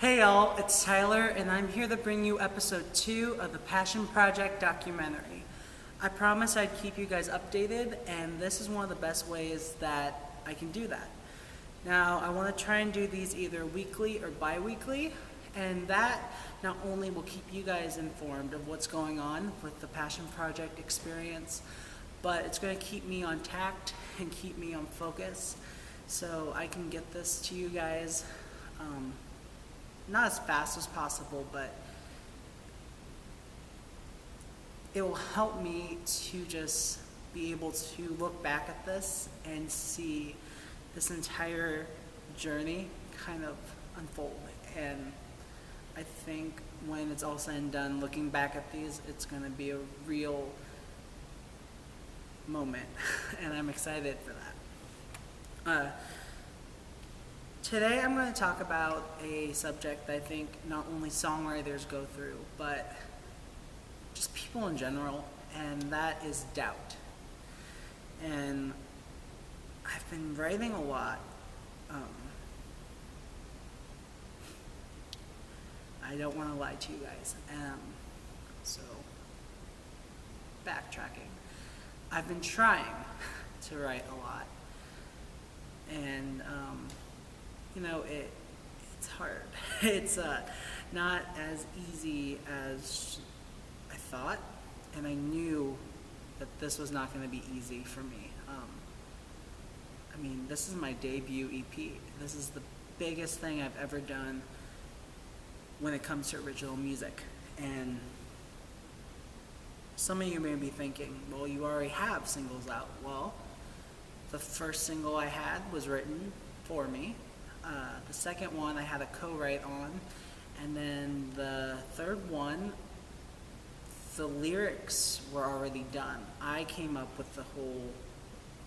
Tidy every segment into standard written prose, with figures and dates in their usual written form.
Hey y'all, it's Tyler, and I'm here to bring you episode 2 of the Passion Project documentary. I promised I'd keep you guys updated, and this is one of the best ways that I can do that. Now, I want to try and do these either weekly or bi-weekly, and that not only will keep you guys informed of what's going on with the Passion Project experience, but it's going to keep me on tact and keep me on focus so I can get this to you guys not as fast as possible, but it will help me to just be able to look back at this and see this entire journey kind of unfold. And I think when it's all said and done, looking back at these, it's going to be a real moment, and I'm excited for that. Today I'm going to talk about a subject that I think not only songwriters go through, but just people in general, and that is doubt. And I've been writing a lot. I don't want to lie to you guys. So, backtracking. I've been trying to write a lot. And, it's hard. It's not as easy as I thought, and I knew that this was not going to be easy for me. This is my debut EP. This is the biggest thing I've ever done when it comes to original music. And some of you may be thinking, well, you already have singles out. Well, the first single I had was written for me. The second one I had a co-write on, and then the third one, the lyrics were already done. I came up with the whole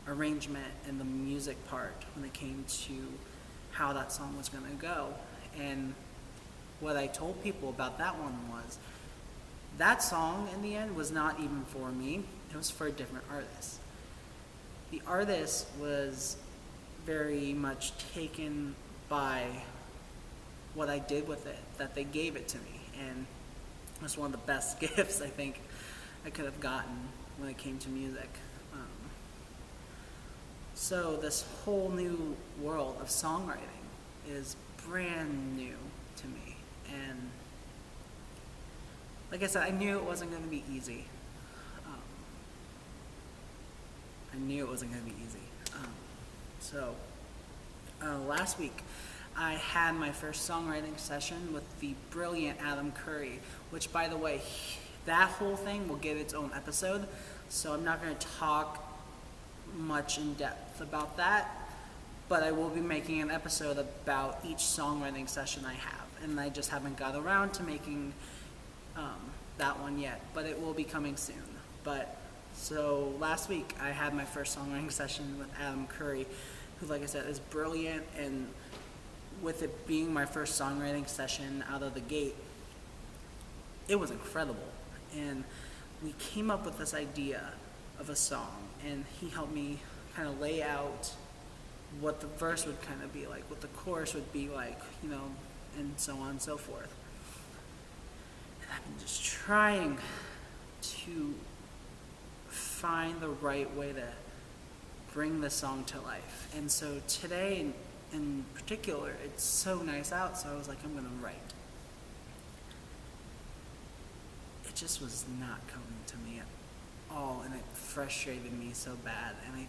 arrangement and the music part when it came to how that song was going to go. And what I told people about that one was, that song in the end was not even for me, it was for a different artist. The artist was very much taken by what I did with it, that they gave it to me, and it was one of the best gifts I think I could have gotten when it came to music. So this whole new world of songwriting is brand new to me, and like I said, I knew it wasn't going to be easy. Last week, I had my first songwriting session with the brilliant Adam Curry, which, by the way, that whole thing will get its own episode, so I'm not going to talk much in depth about that, but I will be making an episode about each songwriting session I have, and I just haven't got around to making that one yet, but it will be coming soon. So last week, I had my first songwriting session with Adam Curry, who, like I said, is brilliant, and with it being my first songwriting session out of the gate, it was incredible. And we came up with this idea of a song, and he helped me kind of lay out what the verse would kind of be like, what the chorus would be like, and so on and so forth. And I've been just trying to find the right way to bring the song to life. And so today in particular, it's so nice out, so I was like, I'm going to write. It just was not coming to me at all, and it frustrated me so bad. And I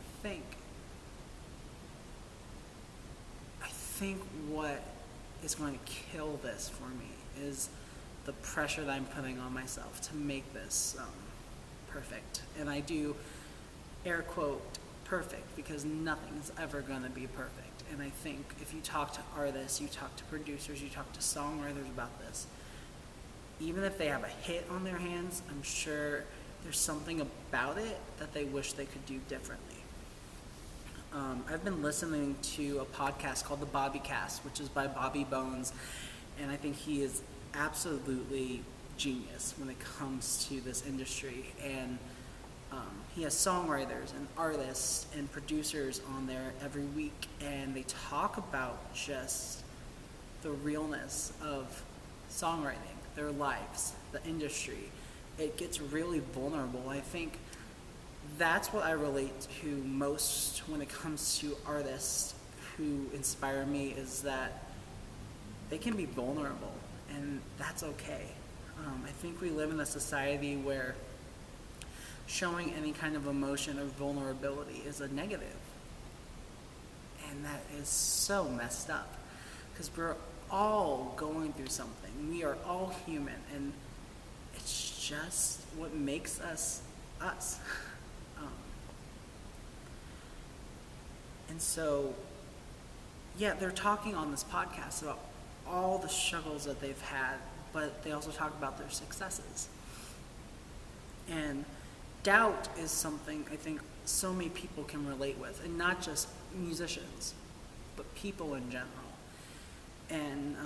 think what is going to kill this for me is the pressure that I'm putting on myself to make this perfect. And I do air quote perfect, because nothing's ever going to be perfect. And I think if you talk to artists, you talk to producers, you talk to songwriters about this, even if they have a hit on their hands, I'm sure there's something about it that they wish they could do differently. I've been listening to a podcast called The Bobby Cast, which is by Bobby Bones, and I think he is absolutely genius when it comes to this industry. And he has songwriters and artists and producers on there every week, and they talk about just the realness of songwriting, their lives, the industry. It gets really vulnerable. I think that's what I relate to most when it comes to artists who inspire me, is that they can be vulnerable, and that's okay. I think we live in a society where showing any kind of emotion or vulnerability is a negative. And that is so messed up, because we're all going through something. We are all human, and it's just what makes us us. And so, yeah, they're talking on this podcast about all the struggles that they've had, but they also talk about their successes. And doubt is something I think so many people can relate with, and not just musicians, but people in general. And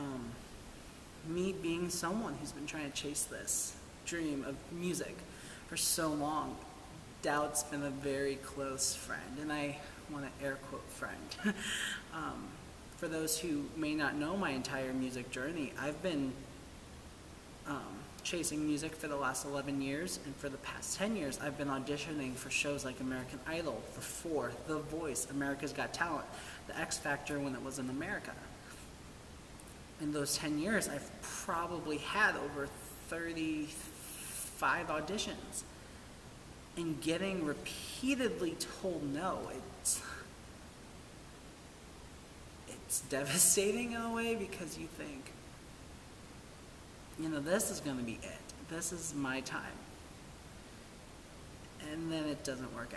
me being someone who's been trying to chase this dream of music for so long, doubt's been a very close friend, and I want to air quote friend. For those who may not know my entire music journey, I've been chasing music for the last 11 years, and for the past 10 years I've been auditioning for shows like American Idol, The Four, The Voice, America's Got Talent, The X Factor when it was in America. In those 10 years I've probably had over 35 auditions, and getting repeatedly told no, it's devastating in a way, because you think, this is going to be it. This is my time. And then it doesn't work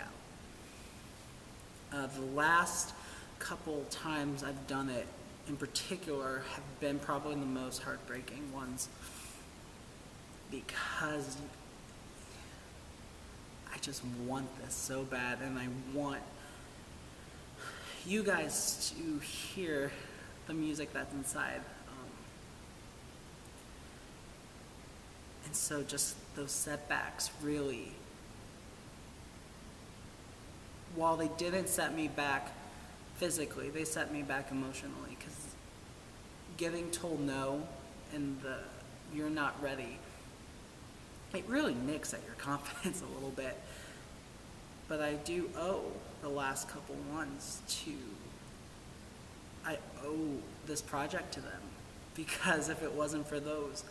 out. The last couple times I've done it, in particular, have been probably the most heartbreaking ones, because I just want this so bad, and I want you guys to hear the music that's inside. And so just those setbacks really, while they didn't set me back physically, they set me back emotionally, because getting told no and you're not ready, it really nicks at your confidence a little bit. But I do owe the last couple ones I owe this project to them, because if it wasn't for those,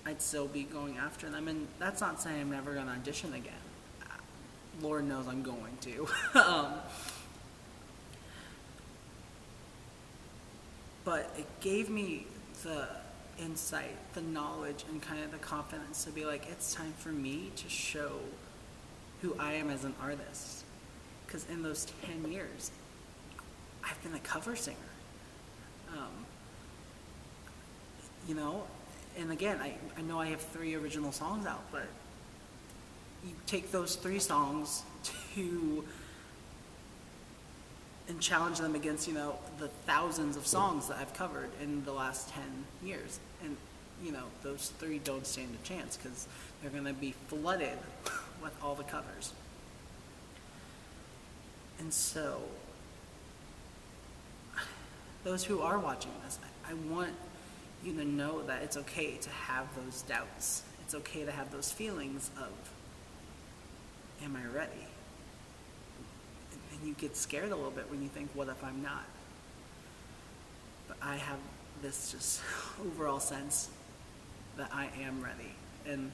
I'd still be going after them. And that's not saying I'm never going to audition again. Lord knows I'm going to. But it gave me the insight, the knowledge, and kind of the confidence to be like, it's time for me to show who I am as an artist. Because in those 10 years, I've been a cover singer. And again, I know I have 3 original songs out, but you take those 3 songs and challenge them against, the thousands of songs that I've covered in the last 10 years. And, those 3 don't stand a chance, because they're going to be flooded with all the covers. And so, those who are watching this, I want you to know that it's okay to have those doubts. It's okay to have those feelings of, am I ready? And you get scared a little bit when you think, what if I'm not? But I have this just overall sense that I am ready. And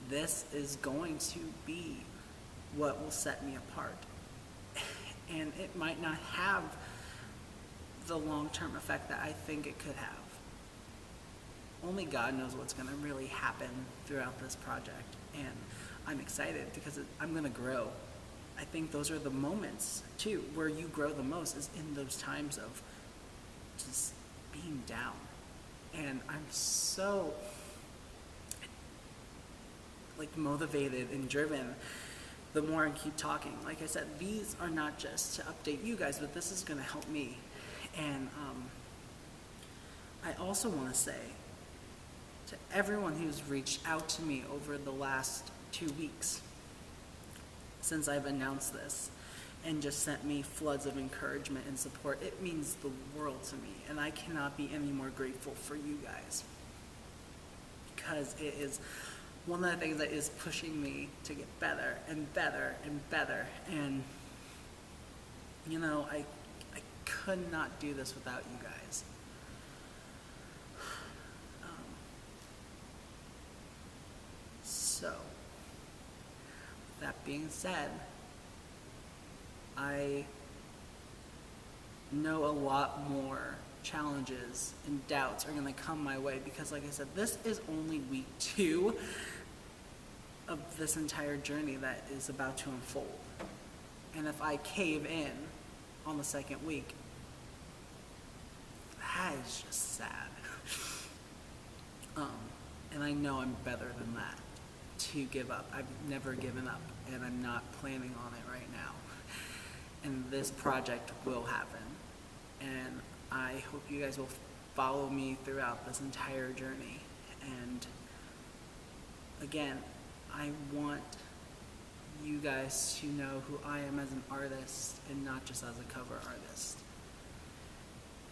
this is going to be what will set me apart. And it might not have the long-term effect that I think it could have. Only God knows what's going to really happen throughout this project. And I'm excited, because I'm going to grow. I think those are the moments, too, where you grow the most, is in those times of just being down. And I'm so motivated and driven the more I keep talking. Like I said, these are not just to update you guys, but this is going to help me. And I also want to say to everyone who's reached out to me over the last 2 weeks since I've announced this, and just sent me floods of encouragement and support. It means the world to me, and I cannot be any more grateful for you guys, because it is one of the things that is pushing me to get better and better and better. And you know, I could not do this without you guys. So, with that being said, I know a lot more challenges and doubts are going to come my way, because like I said, this is only week 2 of this entire journey that is about to unfold. And if I cave in on the second week, that is just sad. And I know I'm better than that to give up. I've never given up, and I'm not planning on it right now. And this project will happen. And I hope you guys will follow me throughout this entire journey. And again, I want you guys to know who I am as an artist and not just as a cover artist.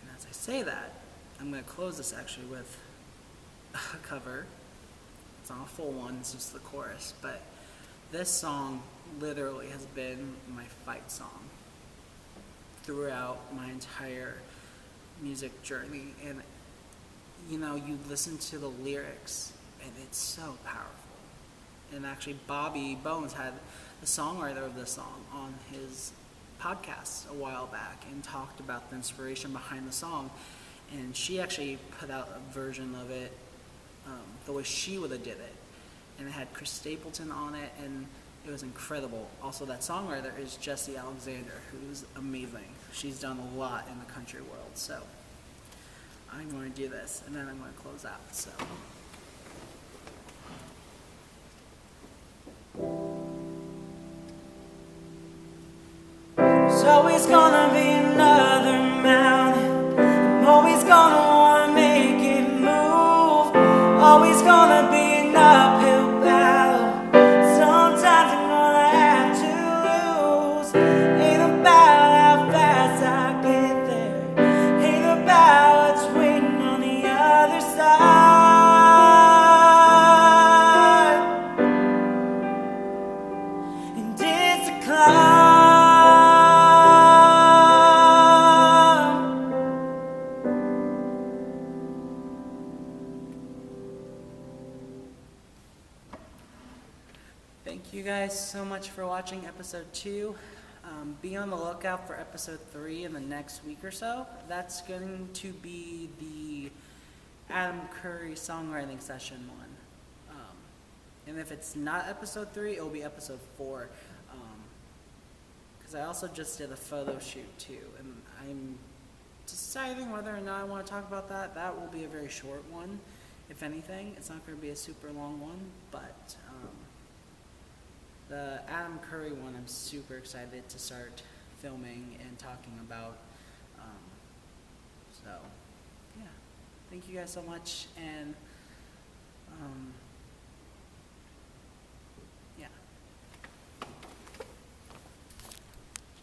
And as I say that, I'm going to close this actually with a cover. It's not a full one, it's just the chorus. But this song literally has been my fight song throughout my entire music journey. And you know, you listen to the lyrics and it's so powerful. And actually Bobby Bones had the songwriter of this song on his podcast a while back and talked about the inspiration behind the song. And she actually put out a version of it the way she would have did it. And it had Chris Stapleton on it, and it was incredible. Also, that songwriter is Jessie Alexander, who's amazing. She's done a lot in the country world. So I'm going to do this, and then I'm going to close out. So. There's always gonna be another mountain. I'm always gonna wanna make it move. Always gonna be an uphill battle. Sometimes I'm gonna have to lose. Ain't about how fast I get there. Ain't about what's waiting on the other side. And it's a climb. Thank you guys so much for watching episode 2. Be on the lookout for episode 3 in the next week or so. That's going to be the Adam Curry songwriting session one. And if it's not episode 3, it'll be episode 4. Because I also just did a photo shoot too, and I'm deciding whether or not I want to talk about that. That will be a very short one, if anything. It's not going to be a super long one, but the Adam Curry one, I'm super excited to start filming and talking about. So, yeah. Thank you guys so much, and